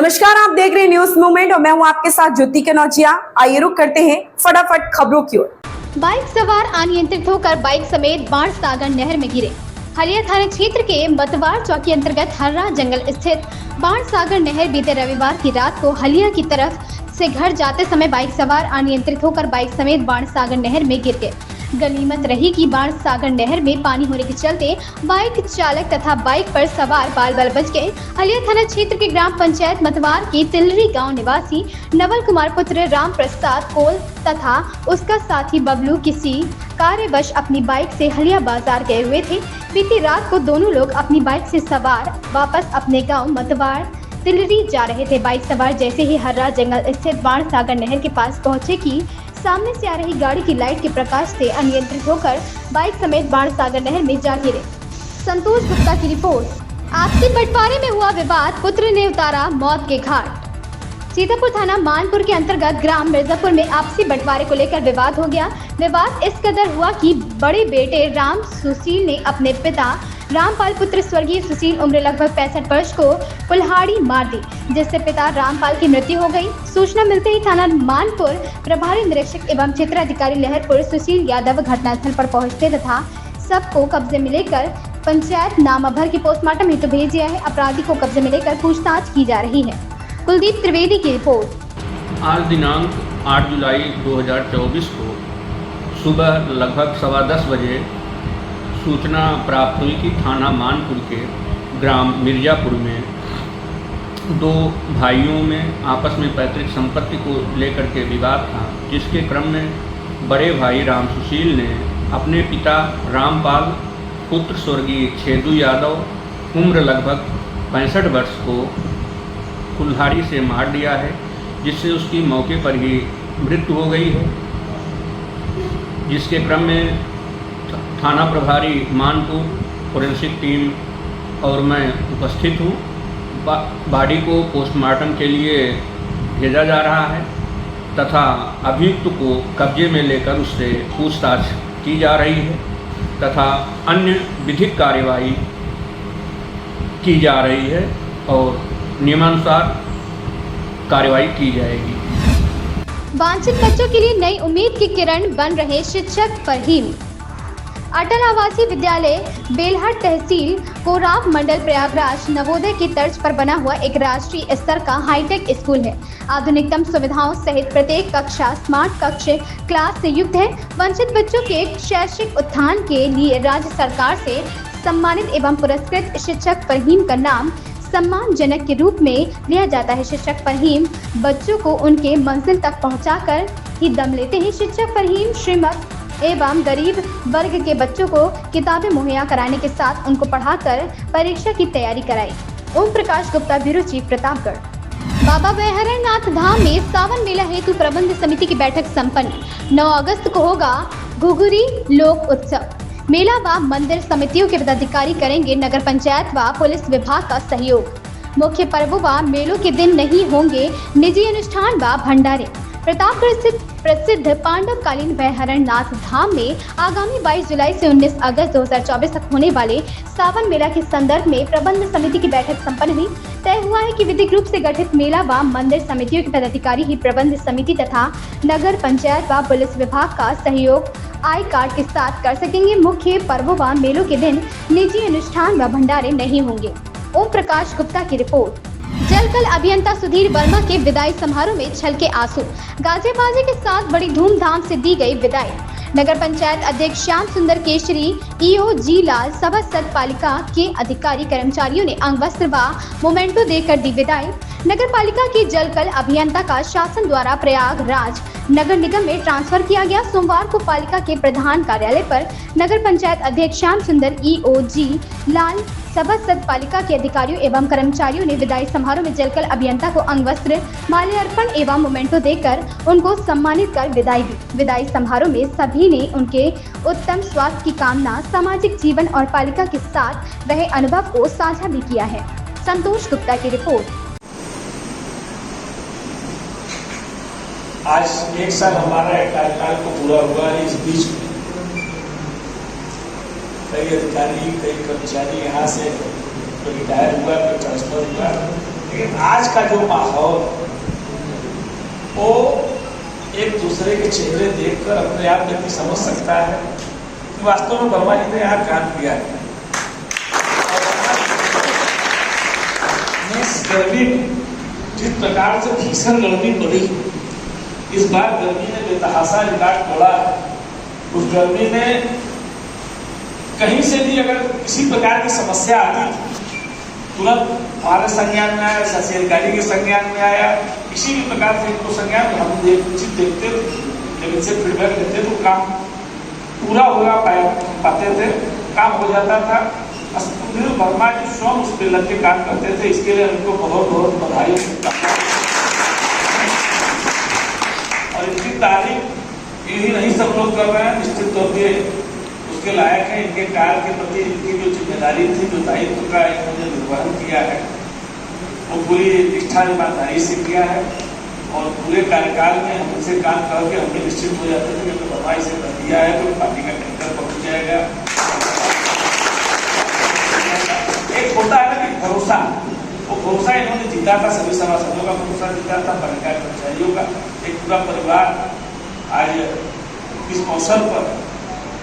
नमस्कार, आप देख रहे हैं न्यूज मूवमेंट और मैं हूं आपके साथ ज्योति कनौजिया। आइए रुक करते हैं फटाफट खबरों की ओर। बाइक सवार अनियंत्रित होकर बाइक समेत बाणसागर नहर में गिरे। हलिया थाना क्षेत्र के मतवार चौकी अंतर्गत हर्रा जंगल स्थित बाणसागर नहर बीते रविवार की रात को हलिया की तरफ से घर जाते समय बाइक सवार अनियंत्रित होकर बाइक समेत बाणसागर नहर में गिर गए। गनीमत रही कि बाणसागर नहर में पानी होने के चलते बाइक चालक तथा बाइक पर सवार बाल बाल बच गए। हलिया थाना क्षेत्र के ग्राम पंचायत मतवार के तिलरी गांव निवासी नवल कुमार पुत्र राम प्रसाद कोल तथा उसका साथी बबलू किसी कार्यवश अपनी बाइक से हलिया बाजार गए हुए थे। बीती रात को दोनों लोग अपनी बाइक से सवार वापस अपने गाँव मतवार तिलरी जा रहे थे। बाइक सवार जैसे ही हर्रा जंगल स्थित बाणसागर नहर के पास पहुंचे कि सामने से आ रही गाड़ी की लाइट के प्रकाश से अनियंत्रित होकर बाइक समेत बाणसागर नहर में जा गिरे। संतोष गुप्ता की रिपोर्ट। आपसी बंटवारे में हुआ विवाद, पुत्र ने उतारा मौत के घाट। सीतापुर थाना मानपुर के अंतर्गत ग्राम मिर्जापुर में आपसी बंटवारे को लेकर विवाद हो गया। विवाद इस कदर हुआ कि बड़े बेटे राम सुशील ने अपने पिता रामपाल पुत्र स्वर्गीय सुशील उम्र लगभग 65 वर्ष को कुल्हाड़ी मार दी, जिससे पिता रामपाल की मृत्यु हो गई। सूचना मिलते ही थाना मानपुर प्रभारी निरीक्षक एवं क्षेत्राधिकारी लहरपुर सुशील यादव घटनास्थल पर पहुंचते तथा सबको कब्जे में लेकर पंचायत नामाभर की पोस्टमार्टम हेतु भेज दिया है। अपराधी को कब्जे में लेकर पूछताछ की जा रही है। कुलदीप त्रिवेदी की रिपोर्ट। आज दिनांक 8 जुलाई 2024 को सुबह लगभग 10:15 बजे सूचना प्राप्त हुई कि थाना मानपुर के ग्राम मिर्जापुर में दो भाइयों में आपस में पैतृक संपत्ति को लेकर के विवाद था, जिसके क्रम में बड़े भाई राम सुशील ने अपने पिता रामपाल पुत्र स्वर्गीय छेदू यादव उम्र लगभग 65 वर्ष को कुल्हाड़ी से मार दिया है, जिससे उसकी मौके पर ही मृत्यु हो गई है। जिसके क्रम में थाना प्रभारी मानपुर फोरेंसिक टीम और मैं उपस्थित हूँ। बॉडी को पोस्टमार्टम के लिए भेजा जा रहा है तथा अभियुक्त को कब्जे में लेकर उससे पूछताछ की जा रही है तथा अन्य विधिक कार्यवाही की जा रही है और नियमानुसार कार्रवाई की जाएगी। वांछित बच्चों के लिए नई उम्मीद की किरण बन रहे शिक्षक फरहीम। अटल आवासीय विद्यालय बेलहट तहसील कोराव मंडल प्रयागराज नवोदय की तर्ज पर बना हुआ एक राष्ट्रीय स्तर का हाईटेक स्कूल है। आधुनिकतम सुविधाओं सहित प्रत्येक कक्षा स्मार्ट कक्ष क्लास से युक्त है। वंचित बच्चों के शैक्षिक उत्थान के लिए राज्य सरकार से सम्मानित एवं पुरस्कृत शिक्षक फरहीम का नाम सम्मानजनक के रूप में लिया जाता है। शिक्षक फरहीम बच्चों को उनके मंजिल तक पहुंचाकर ही दम लेते हैं। शिक्षक फरहीम श्रीमत एवं गरीब वर्ग के बच्चों को किताबें मुहैया कराने के साथ उनको पढ़ाकर परीक्षा की तैयारी कराई। Om Prakash Gupta, bureau chief, Pratapgarh. बाबा वैहरणनाथ धाम में सावन मेला हेतु प्रबंध समिति की बैठक संपन्न। 9 अगस्त को होगा घुघुरी लोक उत्सव। मेला व मंदिर समितियों के पदाधिकारी करेंगे नगर पंचायत व पुलिस विभाग का सहयोग। मुख्य पर्वों व मेलों के दिन नहीं होंगे निजी अनुष्ठान व भंडारे। प्रतापगढ़ स्थित प्रसिद्ध पांडवकालीन वैहरणनाथ धाम में आगामी 22 जुलाई से 19 अगस्त 2024 तक होने वाले सावन मेला के संदर्भ में प्रबंध समिति की बैठक संपन्न हुई। तय हुआ है कि विधिक रूप से गठित मेला व मंदिर समितियों के पदाधिकारी ही प्रबंध समिति तथा नगर पंचायत व पुलिस विभाग का सहयोग आई कार्ड के साथ कर सकेंगे। मुख्य पर्वों व मेलों के दिन निजी अनुष्ठान व भंडारे नहीं होंगे। ओम प्रकाश गुप्ता की रिपोर्ट। जलकल अभियंता सुधीर वर्मा के विदाई समारोह में छलके आंसू। गाजे बाजे के साथ बड़ी धूमधाम से दी गई विदाई। नगर पंचायत अध्यक्ष श्याम सुंदर केशरी, ईओ जी लाल, सभासद पालिका के अधिकारी कर्मचारियों ने अंग वस्त्र व मोमेंटो देकर दी विदाई। नगर पालिका की जलकल अभियंता का शासन द्वारा प्रयागराज नगर निगम में ट्रांसफर किया गया। सोमवार को पालिका के प्रधान कार्यालय पर नगर पंचायत अध्यक्ष श्याम सुंदर, ईओ जी लाल, सभासद पालिका के अधिकारियों एवं कर्मचारियों ने विदाई समारोह में जलकल अभियंता को अंग वस्त्र, माल्यार्पण एवं मोमेंटो देकर उनको सम्मानित कर विदाई दी। विदाई समारोह में सभी ने उनके उत्तम स्वास्थ्य की कामना, सामाजिक जीवन और पालिका के साथ रहे अनुभव को साझा भी किया है। संतोष गुप्ता की रिपोर्ट। आज 1 साल हमारा कार्यकाल को पूरा हुआ है। इस बीच कई अधिकारी, कई कर्मचारी यहाँ से रिटायर हुआ, कोई ट्रांसफर हुआ, लेकिन आज का जो माहौल वो एक दूसरे के चेहरे देखकर अपने आप व्यक्ति समझ सकता है कि वास्तव में वर्मा जी ने यहाँ काम किया है। इस गर्मी में जिस प्रकार से भीषण गर्मी पड़ी, इस बार गर्मी ने बेतहासा रिकॉर्ड तोड़ा है। उस गर्मी में कहीं से भी अगर किसी प्रकार की समस्या आती थी, तुरंत हमारे संज्ञान में आया, शासी अधिकारी के संज्ञान में आया, किसी भी प्रकार से इनको संज्ञान में हम चीज देखते थे, जब इनसे फीडबैक लेते तो काम पूरा होगा पाते थे, काम हो जाता था। सुनील वर्मा जी स्वयं उस पर लग के काम करते थे, इसके लिए उनको बहुत बहुत बधाई। और इनकी तारीफ यही नहीं सब लोग कर रहे हैं, निश्चित तौर पर उसके लायक है। इनके कार्य के प्रति इनकी जो जिम्मेदारी थी, जो दायित्व का इन्होंने निर्वहन किया है, वो पूरी निष्ठा ईमानदारी से किया है। और पूरे कार्यकाल में हम उनसे काम करके हमने निश्चित हो जाते थे कि वर्मा इसे कर दिया है तो पार्टी का टेंडर पहुंच जाएगा। एक होता है ना कि भरोसा, वो भरोसा इन्होंने जीता था, सभी सभासदों का भरोसा जीता था, पालिका कर्मचारियों का। एक पूरा परिवार आज इस अवसर पर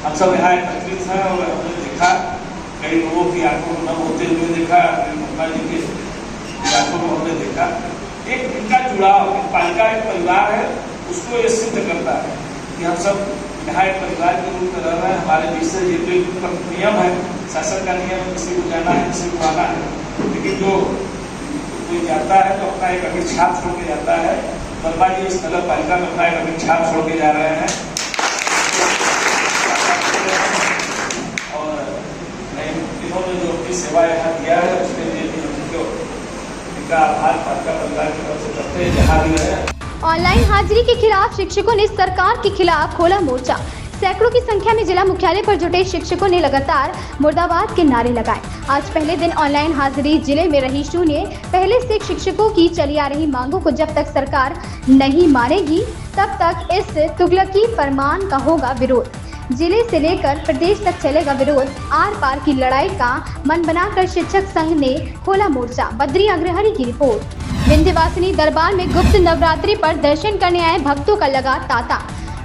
हम सब यहाँ एकत्रित हैं और हमने देखा कई लोगों की आंखों में नम होते हुए देखा, वर्मा जी के आंखों में हमने देखा। एक इनका जुड़ाव, पालिका एक परिवार है, उसको ये सिद्ध करता है कि हम सब यहाँ एक परिवार के रूप में रह रहे हैं। हमारे बीच से ये तो एक नियम है, शासन का नियम है, किसी को जाना है, किसी को आना है, लेकिन जो कोई जाता है तो अपना एक अमिट छाप छोड़ के जाता है। वर्मा जी इस नगर पालिका में अपना एक अमिट छाप छोड़ के जा रहे हैं। और इन्होंने जो अपनी सेवा यहाँ दिया है उसके लिए भी उनको इनका आभार पालिका परिवार की तरफ से करते हैं जहाँ भी रहे। ऑनलाइन हाजिरी के खिलाफ शिक्षकों ने सरकार के खिलाफ खोला मोर्चा। सैकड़ों की संख्या में जिला मुख्यालय पर जुटे शिक्षकों ने लगातार मुर्दाबाद के नारे लगाए। आज पहले दिन ऑनलाइन हाजिरी जिले में रही शून्य। पहले से शिक्षकों की चली आ रही मांगों को जब तक सरकार नहीं मानेगी तब तक इस तुगलकी फरमान का होगा विरोध। जिले से लेकर प्रदेश तक चलेगा विरोध। आर पार की लड़ाई का मन बनाकर शिक्षक संघ ने खोला मोर्चा। बद्री अग्रहरी की रिपोर्ट। विंध्यवासिनी दरबार में गुप्त नवरात्रि पर दर्शन करने आए भक्तों का लगा तांता।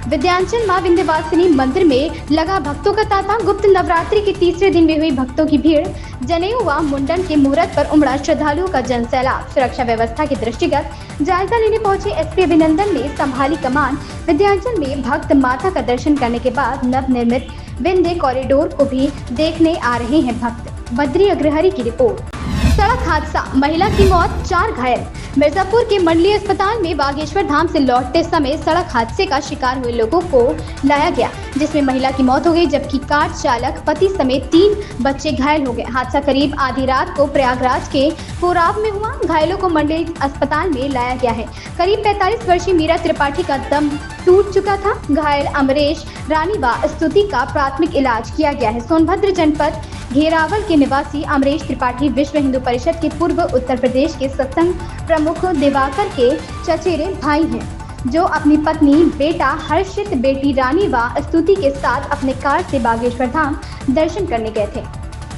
विंध्याचल मां विंध्यवासिनी मंदिर में लगा भक्तों का तांता। गुप्त नवरात्रि के तीसरे दिन भी हुई भक्तों की भीड़। जनेऊ व मुंडन के मुहूर्त पर उमड़ा श्रद्धालुओं का जनसैलाब। सुरक्षा व्यवस्था के दृष्टिगत जायजा लेने पहुंचे एसपी अभिनंदन ने संभाली कमान। विंध्याचल में भक्त माता का दर्शन करने के बाद नवनिर्मित विंध्य कॉरिडोर को भी देखने आ रहे हैं भक्त। बद्री अग्रहरी की रिपोर्ट। सड़क हादसा, महिला की मौत, 4 घायल। मिर्जापुर के मंडलीय अस्पताल में बागेश्वर धाम से लौटते समय सड़क हादसे का शिकार हुए लोगों को लाया गया, जिसमें महिला की मौत हो गई जबकि कार चालक पति समेत 3 बच्चे घायल हो गए। हादसा करीब आधी रात को प्रयागराज के कोराब में हुआ। घायलों को मंडलीय अस्पताल में लाया गया है। करीब 45 वर्षीय मीरा त्रिपाठी का दम टूट चुका था। घायल अमरेश रानी व स्तुति का प्राथमिक इलाज किया गया है। सोनभद्र जनपद घेरावल के निवासी अमरेश त्रिपाठी विश्व हिंदू परिषद के पूर्व उत्तर प्रदेश के सत्संग प्रमुख दिवाकर के चचेरे भाई हैं, जो अपनी पत्नी, बेटा हर्षित, बेटी रानी व स्तुति के साथ अपने कार से बागेश्वर धाम दर्शन करने गए थे।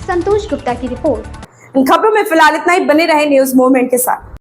संतोष गुप्ता की रिपोर्ट। इन खबरों में फिलहाल इतना ही। बने रहे न्यूज मूवमेंट के साथ।